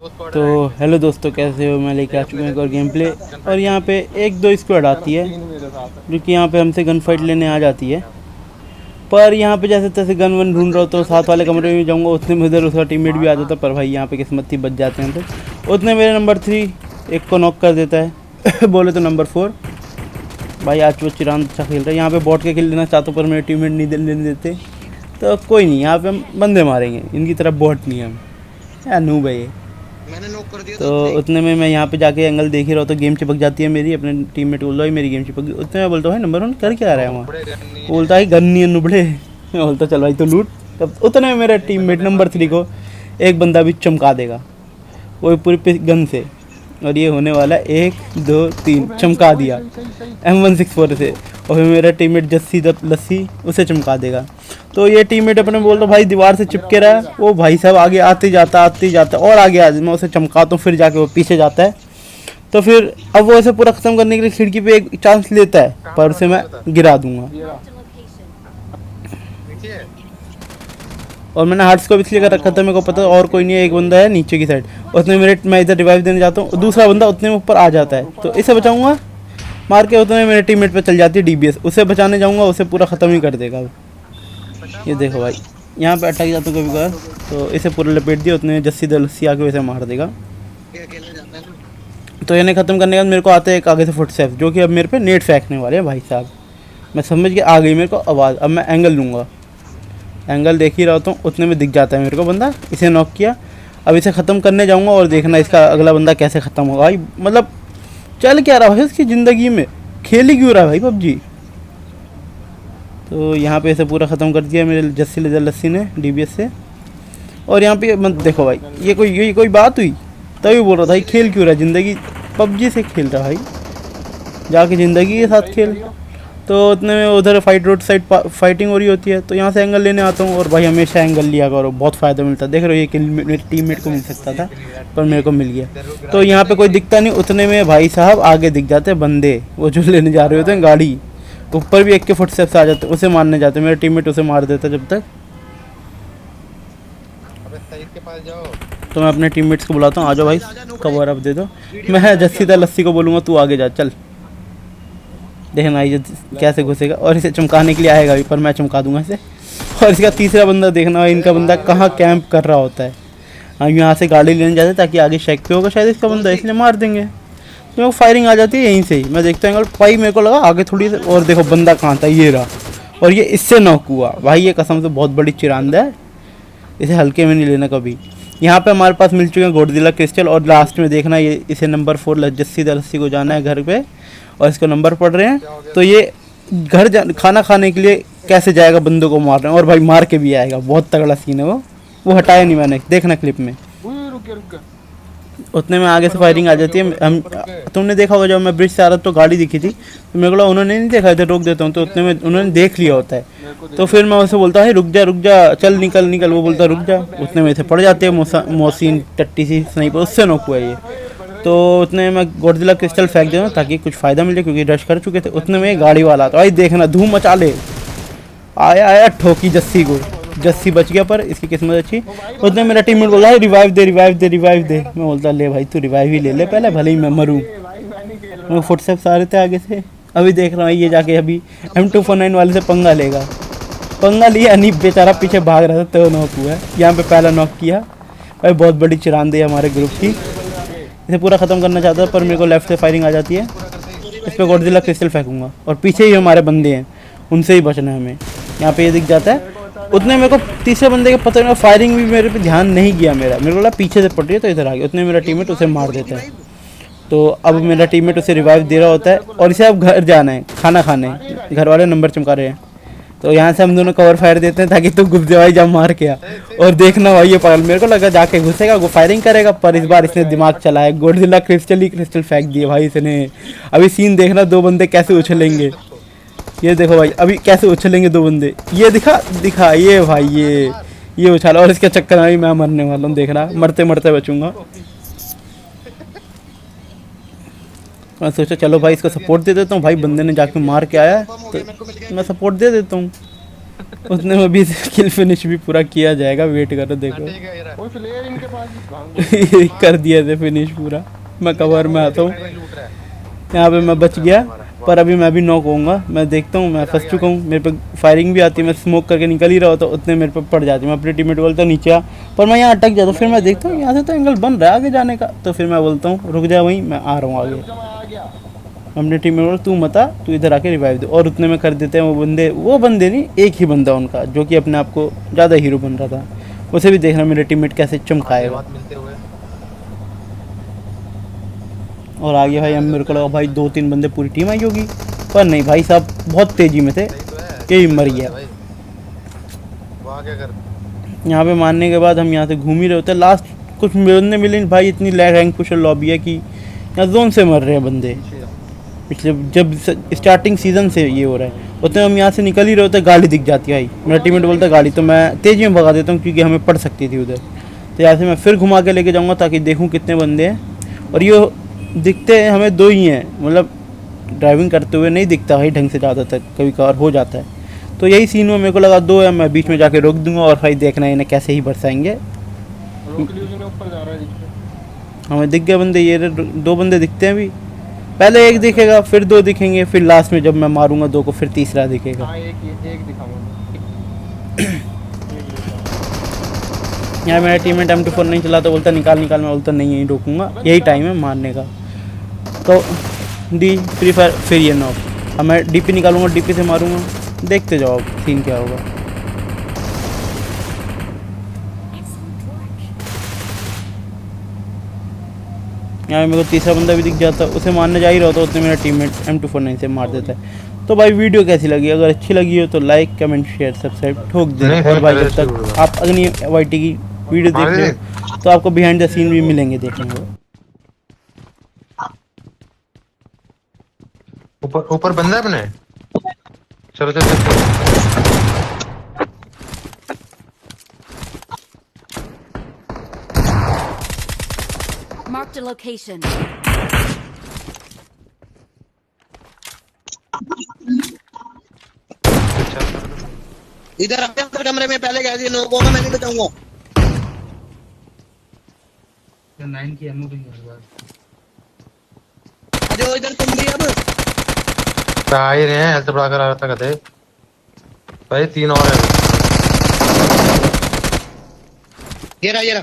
तो हेलो दोस्तों, कैसे हो। मैं लेके आ चुका हूँ एक और गेम प्ले। और यहाँ पे एक दो स्क्वाड आती है जो कि यहाँ पे हमसे गन फाइट लेने आ जाती है। पर यहाँ पे जैसे तैसे गन वन ढूंढ रहा हो तो साथ वाले कमरे में जाऊँगा, उतने में उधर उसका टीममेट भी आ जाता। पर भाई यहाँ पे किस्मत थी, बच जाते हैं तो उतने मेरे नंबर 3 एक को नॉक कर देता है। बोले तो नंबर 4 भाई आज वो चिरान अच्छा खेल रहा है। यहाँ पे बॉट के खेल लेना चाहता हूँ पर मेरे टीममेट नहीं लेने देते। तो कोई नहीं, यहाँ पे हम बंदे मारेंगे, इनकी तरफ बॉट नहीं है हम। यार नूब है ये। मैंने नॉक कर दिया तो था अपने। उतने में मैं यहाँ पे जाके एंगल देख ही रहा हूँ तो गेम चिपक जाती है मेरी। अपने टीममेट बोलता है मेरी गेम चिपक गई। उतने में बोलता हूँ नंबर 1 कर क्या रहा है वहाँ। बड़े गन्नी वो बोलता है गन्नी है नुबड़े। मैं बोलता चल भाई तो लूट। तब उतने में मेरे टीममेट नंबर 3 को एक बंदा भी चमका देगा, वो पूरी गन से। और ये होने वाला 1 2 3 चमका दिया M164 से। और फिर मेरा टीममेट जस्सी लस्सी उसे चमका देगा। तो ये टीममेट अपने बोलता भाई दीवार से चिपके रहा है। वो भाई साहब आगे आते जाता और आगे आ मैं उसे चमकाता हूँ, फिर जाके वो पीछे जाता है। तो फिर अब वो इसे पूरा ख़त्म करने के लिए खिड़की पे एक चांस लेता है, पर उसे मैं गिरा दूंगा। देखिए और मैंने हार्ट्स को इसलिए कर रखा था, मेरे को पता और कोई नहीं है, एक बंदा है नीचे की साइड। उसने मैं इधर रिवाइव देने जाता हूँ, दूसरा बंदा उतने में ऊपर आ जाता है तो इसे बचाऊंगा मार के। उतने में मेरे टीममेट पे चल जाती है DBS, उसे बचाने जाऊंगा, उसे पूरा ख़त्म ही कर देगा। ये देखो भाई यहाँ पे अटक जाता हूँ कभी कभार, तो इसे पूरा लपेट दिया। उतने में जस्सी दलस्सी आके वैसे मार देगा। ये अकेले जाता है ना। तो इन्हें ख़त्म करने के बाद मेरे को आते हैं एक आगे से फुटस्टेप, जो कि अब मेरे पे नेट फेंकने वाले हैं भाई साहब। मैं समझ के आ गई मेरे को आवाज़। अब मैं एंगल लूँगा, एंगल देख ही रहा होता हूँ। उतने में दिख जाता है मेरे को बंदा, इसे नॉक किया। अब इसे ख़त्म करने जाऊँगा और देखना इसका अगला बंदा कैसे ख़त्म होगा भाई। मतलब चल क्या रहा है इसकी ज़िंदगी में, खेल ही क्यों रहा है भाई PUBG। तो यहाँ पे इसे पूरा ख़त्म कर दिया मेरे जस्सी लस्सी ने DBS से। और यहाँ पे मत देखो भाई, ये कोई बात हुई। तभी बोल रहा था भाई खेल क्यों रहा है, ज़िंदगी PUBG से खेल रहा भाई, जाके ज़िंदगी के साथ खेल। तो उतने में उधर फाइट रोड साइड फाइटिंग हो रही होती है, तो यहाँ से एंगल लेने आता हूँ। और भाई हमेशा एंगल लिया करो, बहुत फ़ायदा मिलता है। देख रहे हो ये किल मेरे टीममेट को मिल सकता था पर मेरे को मिल गया। तो यहाँ पे कोई दिखता नहीं। उतने में भाई साहब आगे दिख जाते हैं बंदे, वो जो लेने जा रहे होते हैं गाड़ी। ऊपर भी एक के फुटस्टेप्स आ जाते हैं, उसे मारने जाते हैं। मेरा टीममेट उसे मार देता है जब तक। अबे सईद के पास जाओ। तो मैं अपने टीममेट्स को बुलाता हूँ, आ जाओ भाई कवर अप दे दो। मैं जस्सी लस्सी को बोलूँगा तू आगे जा चल, देखना ये कैसे घुसेगा। और इसे चमकाने के लिए आएगा भी, पर मैं चमका दूंगा इसे। और इसका तीसरा बंदा देखना, इनका बंदा कहाँ कैंप कर रहा होता है। हम यहाँ से गाड़ी लेने जाते ताकि आगे शेक पे होगा शायद इसका बंदा, इसलिए मार देंगे। तो फायरिंग आ जाती है यहीं से ही। मैं देखता हूँ भाई, मेरे को लगा आगे थोड़ी से। और देखो बंदा कहाँ था, ये रहा। और ये इससे नॉक हुआ भाई। ये कसम से बहुत बड़ी चिरांद है, इसे हल्के में नहीं लेना कभी। यहाँ पे हमारे पास मिल चुके हैं गॉडजिला क्रिस्टल। और लास्ट में देखना ये इसे नंबर 4 जस्सी दलस्सी को जाना है घर पे, और इसको नंबर पड़ रहे हैं। तो ये घर खाना खाने के लिए कैसे जाएगा, बंदों को मार रहे हैं। और भाई मार के भी आएगा, बहुत तगड़ा सीन है वो हटाया नहीं मैंने, देखना क्लिप में। उतने में आगे से फायरिंग आ जाती है। हम तुमने देखा होगा जब मैं ब्रिज से आ रहा तो गाड़ी दिखी थी, तो मेरे को लगा उन्होंने नहीं देखा, इधर रोक देता हूँ। तो उतने में उन्होंने देख लिया होता है। तो फिर मैं उसे बोलता है रुक जा चल निकल। वो बोलता रुक जा। उतने में से पड़ जाते हैं मोहसिन टट्टी सी स्नाइपर, उससे नॉक हुआ ये। तो उतने में मैं गॉडजिला क्रिस्टल फेंक देता हूँ ताकि कुछ फ़ायदा मिले, क्योंकि रश कर चुके थे। उतने में गाड़ी वाला तो भाई देखना धूम मचा ले, आया ठोकी जस्सी को। जस्सी बच गया पर इसकी किस्मत अच्छी। उतने मेरा टीममेट बोला है रिवाइव दे। मैं बोलता ले भाई तू रिवाइव ही ले ले पहले, भले ही मैं मरूँ। मैं फुटस्टेप्स आ रहे थे आगे से, अभी देख रहा हूँ ये जाके अभी M249 वाले से पंगा लेगा। पंगा लिया नहीं, बेचारा पीछे भाग रहा था तो नॉक हुआ है। यहाँ पे पहला नॉक किया भाई। बहुत बड़ी चिरांदी है हमारे ग्रुप की, इसे पूरा ख़त्म करना चाहता है। पर मेरे को लेफ्ट से फायरिंग आ जाती है। इस पर गॉडजिला क्रिस्टल फेंकूंगा और पीछे ही हमारे बंदे हैं, उनसे ही बचना है हमें। यहाँ पे ये दिख जाता है। उतने मेरे को तीसरे बंदे के पता नहीं, फायरिंग भी मेरे पे ध्यान नहीं किया मेरा, मेरे को लगा पीछे से पड़ रही है तो इधर आ गया। उतने मेरा टीममेट उसे मार देता है। तो अब मेरा टीममेट उसे रिवाइव दे रहा होता है और इसे अब घर जाना है खाना खाने। घर वाले नंबर चमका रहे हैं, तो यहाँ से हम दोनों कवर फायर देते हैं ताकि तू घुस जाए भाई, जब मार के आ। और देखना भाई ये पागल, मेरे को लगा जाके घुसेगा वो फायरिंग करेगा, पर इस बार इसने दिमाग चलाया, गॉडजिला क्रिस्टल फेंक दिए भाई इसने। अभी सीन देखना, दो बंदे कैसे उछलेंगे। ये देखो भाई अभी कैसे उछलेंगे दो बंदे, ये दिखा ये भाई ये उछाला। और इसके चक्कर में मैं मरने वाला हूँ, देखना मरते मरते बचूंगा। मैं सोचा चलो भाई इसको सपोर्ट दे देता हूँ, भाई बंदे ने जाके मार के आया तो मैं सपोर्ट दे देता हूँ। उतने में भी किल फिनिश भी पूरा किया जाएगा, वेट करो देखो। ठीक है, ये रहा। कोई फ्लेयर इनके पास भांग कर दिया थे फिनिश पूरा। मैं कवर में आता हूँ, ये लूट रहा है। यहाँ पे मैं बच गया, पर अभी मैं भी नॉक होऊंगा। मैं देखता हूँ, मैं फंस चुका हूँ, मेरे पे फायरिंग भी आती है। मैं स्मोक करके निकल ही रहा होता, उतने मेरे पे पड़ जाती है। मैं अपने टीममेट बोलता हूँ नीचे आ, पर मैं यहाँ अटक जाता हूँ। फिर मैं देखता हूँ यहाँ से तो एंगल बन रहा है आगे जाने का, तो फिर मैं बोलता हूँ रुक जा वहीं, मैं आ रहा हूँ आगे। आ गया। अपने टीम में तू मत आ, तू इधर आके रिवाइव दे, और उतने में कर देते हैं वो बंदे नहीं, एक ही बंदा उनका जो कि अपने आप को ज़्यादा हीरो बन रहा था। उसे भी देखना मेरे टीममेट कैसे चमकाएगा। बात मिलते हुए। और आगे भाई हम मेरे को लगा भाई 2-3 बंदे पूरी टीम आई होगी, पर नहीं भाई साहब बहुत तेज़ी में थे, सही तो है। यही मर गया। भाई वहाँ क्या कर। यहाँ पे मारने के बाद हम यहाँ से घूम ही रहे होते, लास्ट कुछ बंदे मिले नहीं भाई। इतनी लैग रैंक पुशर लॉबी है कि यहाँ जोन से मर रहे हैं बंदे। पिछले जब स्टार्टिंग सीजन से ये हो रहा है, उतने हम यहाँ से निकल ही रहे होते, गाड़ी दिख जाती है भाई। मेरा टीममेट बोलता है गाड़ी, तो मैं तेज़ी में भगा देता हूँ क्योंकि हमें पड़ सकती थी उधर। तो यहाँ से मैं फिर घुमा के लेके जाऊँगा ताकि देखूँ कितने बंदे हैं। और ये दिखते हैं हमें 2 ही हैं, मतलब ड्राइविंग करते हुए नहीं दिखता भाई ढंग से, ज़्यादातर कभी कभार हो जाता है। तो यही सीन में मेरे को लगा 2 है, मैं बीच में जाके रोक दूंगा और भाई देखना है इन्हें कैसे ही बरसाएंगे। रोक लियो ने ऊपर जा रहा है जिसपे। हमें दिख गए बंदे, ये 2 बंदे दिखते हैं अभी। पहले एक दिखेगा, फिर 2 दिखेंगे, फिर लास्ट में जब मैं मारूंगा 2 को फिर तीसरा दिखेगा। हाँ एक दिखाऊंगा। यहाँ मेरा टीममेट M24 नहीं चला तो बोलता निकाल निकाल, मैं बोलता नहीं यहीं रोकूंगा, यही टाइम है मारने का। तो डी फ्री फायर फिर ये नॉक। अब मैं DP निकालूंगा, DP से मारूंगा, देखते जाओ अब सीन क्या होगा। यहाँ मेरे को तीसरा बंदा भी दिख जाता, उसे मारने जा ही रहा होता, उतने मेरा टीममेट M249 से मार देता है। तो भाई वीडियो कैसी लगी, अगर अच्छी लगी हो तो लाइक कमेंट शेयर सब्सक्राइब ठोक देना। और भाई जब तक आप अगली YT की वीडियो देख रहे हो तो आपको बिहाइंड द सीन भी मिलेंगे देखने को। ऊपर ऊपर बंदा है अपने। चलो चलो चलो। Marked a location. इधर आते हैं कमरे में, पहले कह दिए नो होगा, मैं नहीं बचाऊंगा। 9 की एमओ भी है। जो इधर तुम भी अब आ ही रहे हैं, हेल्थ बढ़ा कर आ रहा था कहते भाई 3 और है। ये रहा